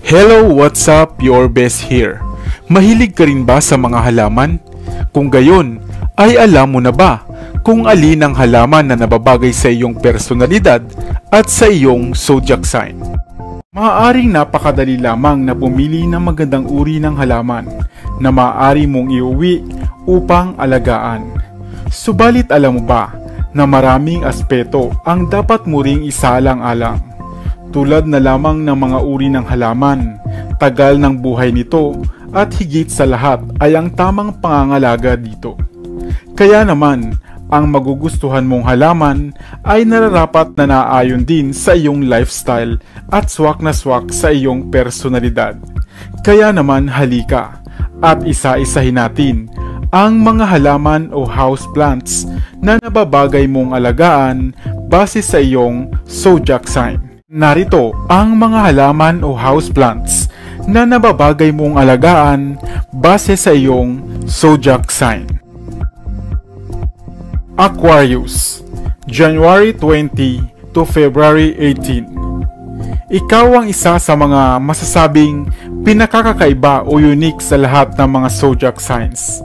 Hello, what's up? Your best here. Mahilig ka rin ba sa mga halaman? Kung gayon, ay alam mo na ba kung alin ang halaman na nababagay sa iyong personalidad at sa iyong zodiac sign? Maaaring napakadali lamang na pumili ng magandang uri ng halaman na maaari mong iuwi upang alagaan. Subalit alam mo ba na maraming aspeto ang dapat mo ring isalang-alang? Tulad na lamang ng mga uri ng halaman, tagal ng buhay nito at higit sa lahat ay ang tamang pangangalaga dito. Kaya naman, ang magugustuhan mong halaman ay nararapat na naayon din sa iyong lifestyle at swak na swak sa iyong personalidad. Kaya naman halika at isa-isahin natin ang mga halaman o houseplants na nababagay mong alagaan base sa iyong zodiac sign. Narito ang mga halaman o houseplants na nababagay mong alagaan base sa iyong zodiac sign. Aquarius, January 20 to February 18. Ikaw ang isa sa mga masasabing pinakakakaiba o unique sa lahat ng mga zodiac signs.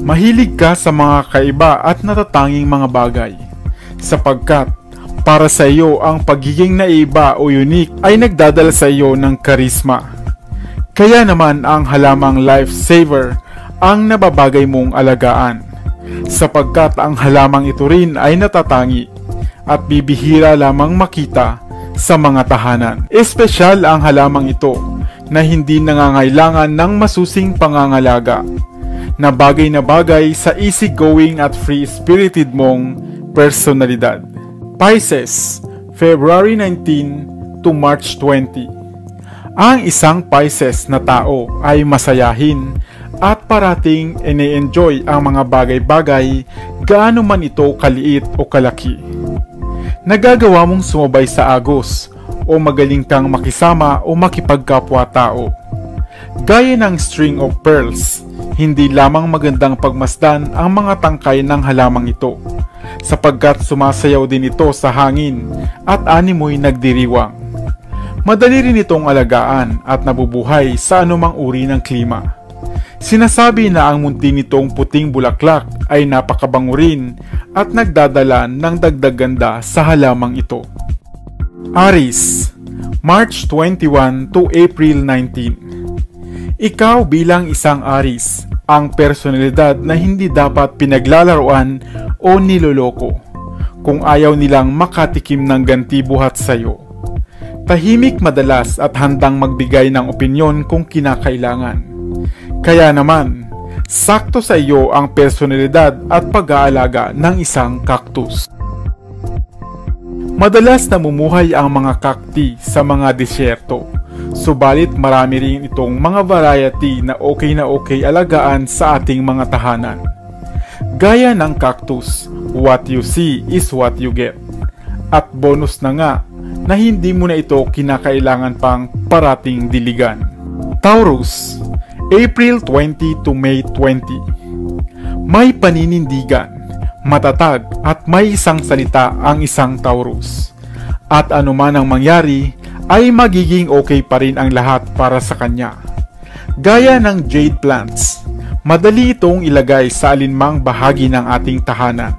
Mahilig ka sa mga kaiba at natatanging mga bagay, sapagkat para sa iyo ang pagiging naiba o unique ay nagdadala sa iyo ng karisma. Kaya naman ang halamang lifesaver ang nababagay mong alagaan, sapagkat ang halamang ito rin ay natatangi at bibihira lamang makita sa mga tahanan. Espesyal ang halamang ito na hindi nangangailangan ng masusing pangangalaga, na bagay sa easygoing at free-spirited mong personalidad. Pisces, February 19 to March 20. Ang isang Pisces na tao ay masayahin at parating ine-enjoy ang mga bagay-bagay gaano man ito kaliit o kalaki. Nagagawa mong sumabay sa agos o magaling kang makisama o makipagkapwa-tao. Gaya ng string of pearls, hindi lamang magandang pagmasdan ang mga tangkay ng halamang ito, sapagkat sumasayaw din ito sa hangin at animoy nagdiriwang. Madali rin itong alagaan at nabubuhay sa anumang uri ng klima. Sinasabi na ang munti nitong puting bulaklak ay napakabango rin at nagdadala ng dagdag ganda sa halamang ito. Aries, March 21 to April 19. Ikaw bilang isang Aries, ang personalidad na hindi dapat pinaglalaruan o niloloko kung ayaw nilang makatikim ng ganti buhat sa'yo. Tahimik madalas at handang magbigay ng opinyon kung kinakailangan. Kaya naman, sakto sa iyo ang personalidad at pag-aalaga ng isang cactus. Madalas namumuhay ang mga cacti sa mga disyerto, subalit marami rin itong mga variety na okay alagaan sa ating mga tahanan. Gaya ng cactus, what you see is what you get. At bonus na nga na hindi mo na ito kinakailangan pang parating diligan. Taurus, April 20 to May 20. May paninindigan, matatag at may isang salita ang isang Taurus. At anuman ang mangyari, ay magiging okay pa rin ang lahat para sa kanya. Gaya ng jade plants, madali itong ilagay sa alinmang bahagi ng ating tahanan.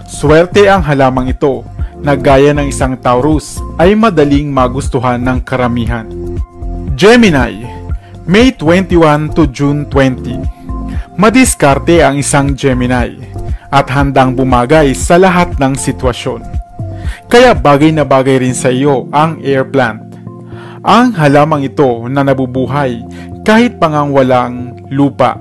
Swerte ang halamang ito na gaya ng isang Taurus ay madaling magustuhan ng karamihan. Gemini, May 21 to June 20. Madiskarte ang isang Gemini at handang bumagay sa lahat ng sitwasyon. Kaya bagay na bagay rin sa iyo ang air plant. Ang halamang ito na nabubuhay kahit pangang walang lupa.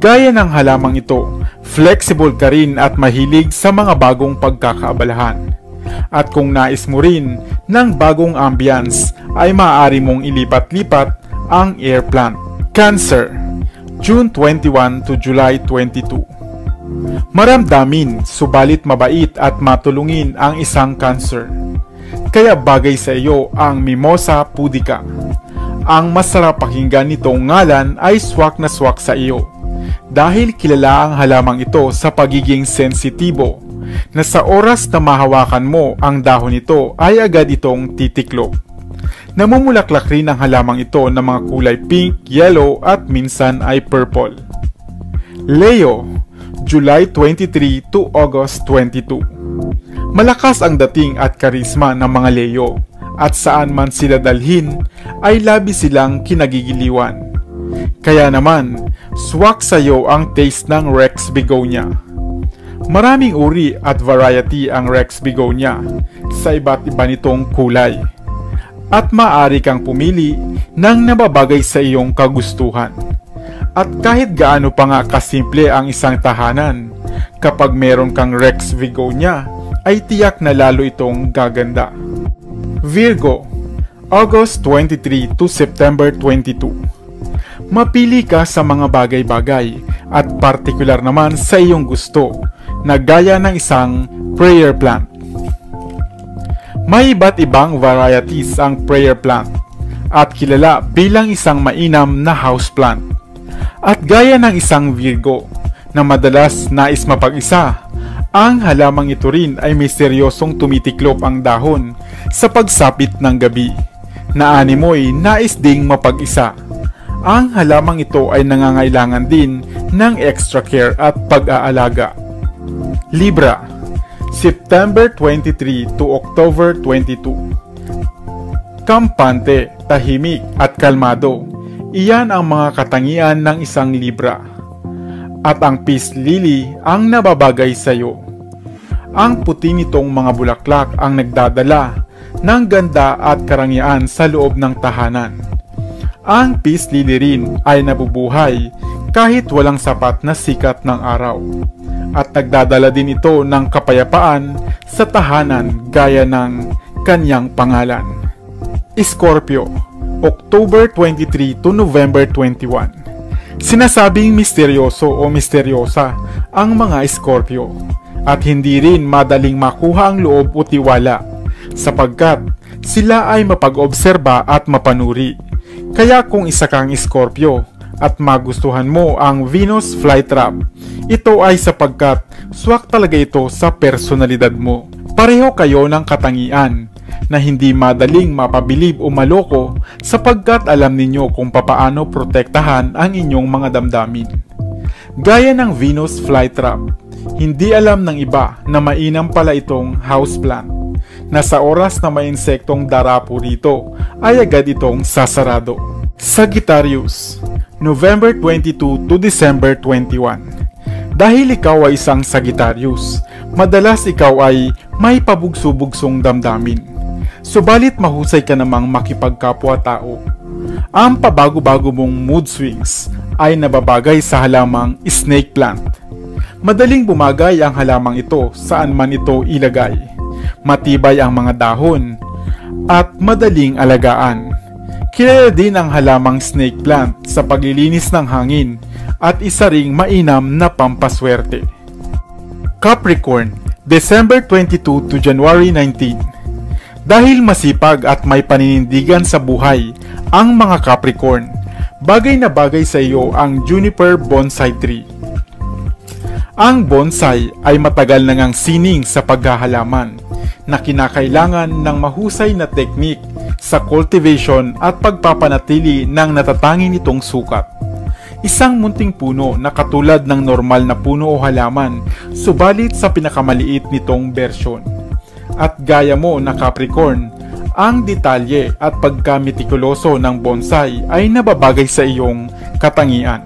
Gaya ng halamang ito, flexible ka rin at mahilig sa mga bagong pagkakaabalahan. At kung nais mo rin ng bagong ambience, ay maaari mong ilipat-lipat ang air plant. Cancer, June 21 to July 22. Maramdamin, subalit mabait at matulungin ang isang Cancer. Kaya bagay sa iyo ang Mimosa pudica. Ang masarap pakinggan nitong ngalan ay swak na swak sa iyo, dahil kilala ang halamang ito sa pagiging sensitibo, na sa oras na mahawakan mo ang dahon nito ay agad itong titiklop. Namumulaklak rin ang halamang ito ng mga kulay pink, yellow at minsan ay purple. Leo, July 23 to August 22. Malakas ang dating at karisma ng mga Leo at saan man sila dalhin ay labi silang kinagigiliwan. Kaya naman, swak sa'yo ang taste ng Rex Begonia. Maraming uri at variety ang Rex Begonia sa iba't iba nitong kulay. At maaari kang pumili ng nababagay sa iyong kagustuhan. At kahit gaano pa nga kasimple ang isang tahanan, kapag meron kang Rex Begonia, ay tiyak na lalo itong gaganda. Virgo, August 23 to September 22. Mapili ka sa mga bagay-bagay at partikular naman sa iyong gusto na gaya ng isang prayer plant. May iba't ibang varieties ang prayer plant at kilala bilang isang mainam na houseplant. At gaya ng isang Virgo na madalas nais mapag-isa, ang halamang ito rin ay misteryosong tumitiklop ang dahon sa pagsapit ng gabi na animoy nais ding mapag-isa. Ang halamang ito ay nangangailangan din ng extra care at pag-aalaga. Libra, September 23 to October 22. Kampante, tahimik at kalmado. Iyan ang mga katangian ng isang Libra. At ang peace lily ang nababagay sa iyo. Ang puti nitong mga bulaklak ang nagdadala ng ganda at karangyaan sa loob ng tahanan. Ang peace lily rin ay nabubuhay kahit walang sapat na sikat ng araw. At nagdadala din ito ng kapayapaan sa tahanan gaya ng kanyang pangalan. Scorpio, October 23 to November 21. Sinasabing misteryoso o misteryosa ang mga Scorpio at hindi rin madaling makuha ang loob o tiwala sapagkat sila ay mapag-obserba at mapanuri. Kaya kung isa kang Scorpio at magustuhan mo ang Venus flytrap, ito ay sapagkat swak talaga ito sa personalidad mo. Pareho kayo ng katangian na hindi madaling mapabilib o maloko sapagkat alam ninyo kung papaano protektahan ang inyong mga damdamin. Gaya ng Venus flytrap, hindi alam ng iba na mainam pala itong houseplant na sa oras na may insektong darapo rito ay agad itong sasarado. Sagittarius, November 22 to December 21. Dahil ikaw ay isang Sagittarius, madalas ikaw ay may pabugso-bugsong damdamin. Subalit mahusay ka namang makipagkapwa-tao. Ang pabago-bago mong mood swings ay nababagay sa halamang snake plant. Madaling bumagay ang halamang ito saan man ito ilagay. Matibay ang mga dahon at madaling alagaan. Kilala din ang halamang snake plant sa paglilinis ng hangin at isa ring mainam na pampaswerte. Capricorn, December 22 to January 19. Dahil masipag at may paninindigan sa buhay ang mga Capricorn, bagay na bagay sa iyo ang juniper bonsai tree. Ang bonsai ay matagal na ngang sining sa paghahalaman na kinakailangan ng mahusay na teknik sa cultivation at pagpapanatili ng natatangi nitong sukat. Isang munting puno na katulad ng normal na puno o halaman, subalit sa pinakamaliit nitong bersyon. At gaya mo na Capricorn, ang detalye at pagkametikuloso ng bonsai ay nababagay sa iyong katangian.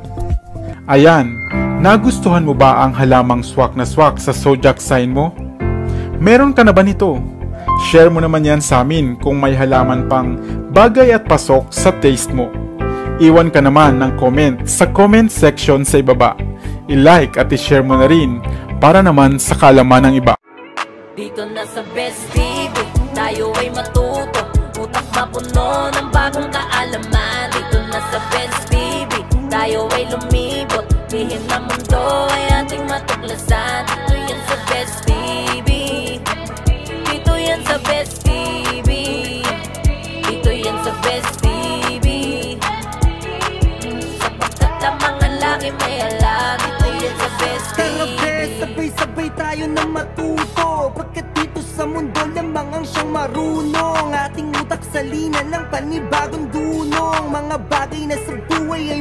Ayan, nagustuhan mo ba ang halamang swak na swak sa zodiac sign mo? Meron ka na ba nito? Share mo naman yan sa amin kung may halaman pang bagay at pasok sa taste mo. Iwan ka naman ng comment sa comment section sa ibaba. I-like at i-share mo na rin para naman sa kaalaman ng iba. Dito na sa Best TV, tayo ay matuto. Utak mapuno ng bagong kaalaman. Dito na sa Best TV, tayo ay lumibot. Lihim na mundo ay ating matuklasan. Dito yan sa Best TV. Dito yan sa Best TV. Dito yan sa Best TV. Sapagkat ang mga laki may alam. Dito yan sa Best TV. Tara bes, sabay-sabay tayo na matuto. Pagkat dito sa mundo lamang ang siyang marunong. Ating utak sa linan ng panibagong dunong. Mga bagay na sa buhay ay